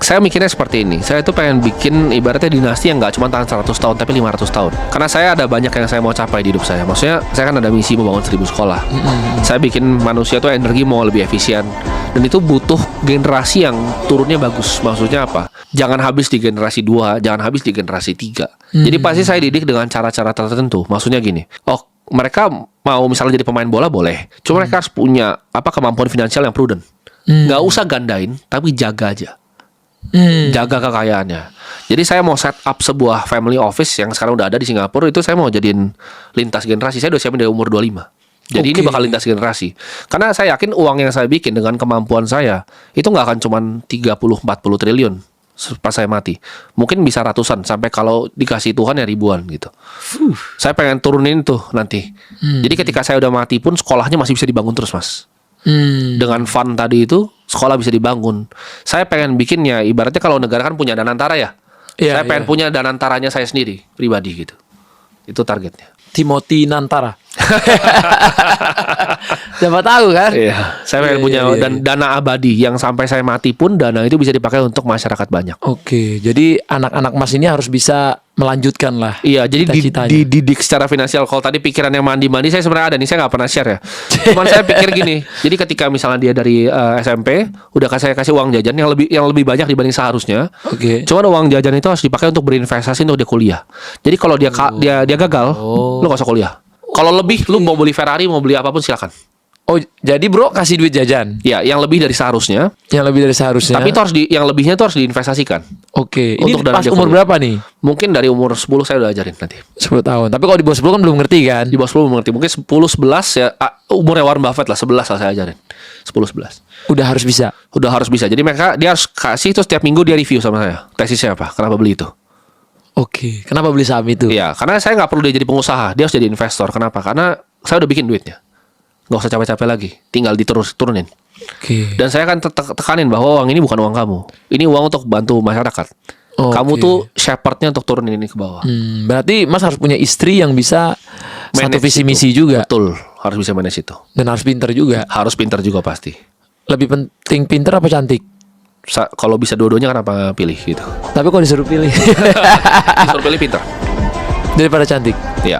saya mikirnya seperti ini. Saya tuh pengen bikin ibaratnya dinasti yang nggak cuma tahan 100 tahun tapi 500 tahun. Karena saya ada banyak yang saya mau capai di hidup saya. Maksudnya saya kan ada misi membangun 1000 sekolah. Saya bikin manusia tuh energi mau lebih efisien. Dan itu butuh generasi yang turunnya bagus. Maksudnya apa? Jangan habis di generasi 2, jangan habis di generasi 3. Jadi pasti saya didik dengan cara-cara tertentu. Maksudnya gini. Mereka mau misalnya jadi pemain bola boleh. Cuma mereka harus punya kemampuan finansial yang prudent. Nggak usah gandain, tapi jaga aja. Jaga kekayaannya. Jadi saya mau set up sebuah family office yang sekarang udah ada di Singapura. Itu saya mau jadiin lintas generasi. Saya udah siapin dari umur 25. Jadi ini bakal lintas generasi. Karena saya yakin uang yang saya bikin dengan kemampuan saya itu nggak akan cuma 30-40 triliun pas saya mati. Mungkin bisa ratusan. Sampai kalau dikasih Tuhan ya ribuan gitu. Saya pengen turunin tuh nanti. Jadi ketika saya udah mati pun sekolahnya masih bisa dibangun terus, Mas. Dengan fund tadi itu sekolah bisa dibangun. Saya pengen bikin ya ibaratnya kalau negara kan punya danantara ya. Saya pengen punya danantaranya saya sendiri pribadi gitu. Itu targetnya. Timothy Nantara. Siapa tahu kan? Iya, saya pengen punya dana abadi yang sampai saya mati pun dana itu bisa dipakai untuk masyarakat banyak. Oke, jadi anak-anak Mas ini harus bisa melanjutkan lah. Iya, jadi cita-citanya. dididik secara finansial. Kalau tadi pikiran yang mandi-mandi saya sebenarnya ada nih, saya nggak pernah share ya. Cuman saya pikir gini, jadi ketika misalnya dia dari SMP, udah saya kasih uang jajan yang lebih banyak dibanding seharusnya. Oke. Cuman uang jajan itu harus dipakai untuk berinvestasi untuk dia kuliah. Jadi kalau dia gagal, lu nggak usah kuliah. Kalau lebih, lu mau beli Ferrari, mau beli apapun silakan. Oh, jadi bro kasih duit jajan. Ya, yang lebih dari seharusnya. Yang lebih dari seharusnya. Tapi itu harus yang lebihnya itu harus diinvestasikan. Oke. Ini Untuk pas dana umur kuliah. berapa nih? Mungkin dari umur 10 saya udah ajarin nanti. 10 tahun. Tapi kalau di bawah 10 kan belum ngerti kan? Di bawah 10 mengerti. Mungkin 10-11 ya umurnya Warren Buffett lah, 11 lah saya ajarin. 10-11. Udah harus bisa. Udah harus bisa. Jadi dia harus kasih itu setiap minggu dia review sama saya. Tesisnya apa? Kenapa beli itu? Oke. Kenapa beli saham itu? Iya, karena saya nggak perlu dia jadi pengusaha. Dia harus jadi investor. Kenapa? Karena saya udah bikin duitnya. Nggak usah capek-capek lagi. Tinggal turunin. Oke. Dan saya akan tekanin bahwa uang ini bukan uang kamu. Ini uang untuk bantu masyarakat. Kamu tuh shepherdnya untuk turunin ini ke bawah. Berarti Mas harus punya istri yang bisa satu visi misi juga. Betul, harus bisa manage itu. Dan harus pinter juga. Harus pintar juga pasti. Lebih penting pinter apa cantik? Kalau bisa dua-duanya kenapa pilih gitu? Tapi kalau disuruh pilih Disuruh pilih pintar. daripada cantik. Iya.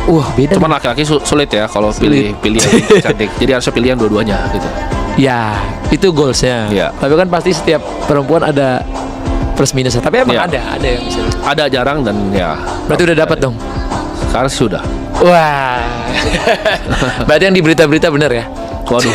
Wah, beda. Cuman laki-laki sulit ya kalau pilih yang cantik. Jadi harusnya pilih yang dua-duanya gitu. Ya, itu goalsnya. Iya. Tapi kan pasti setiap perempuan ada plus minusnya. Tapi emang Iya. ada yang bisa. Ada jarang dan ya. Berarti udah dapat dong. Sekarang sudah. Wah. Berarti yang di berita-berita benar ya? Waduh.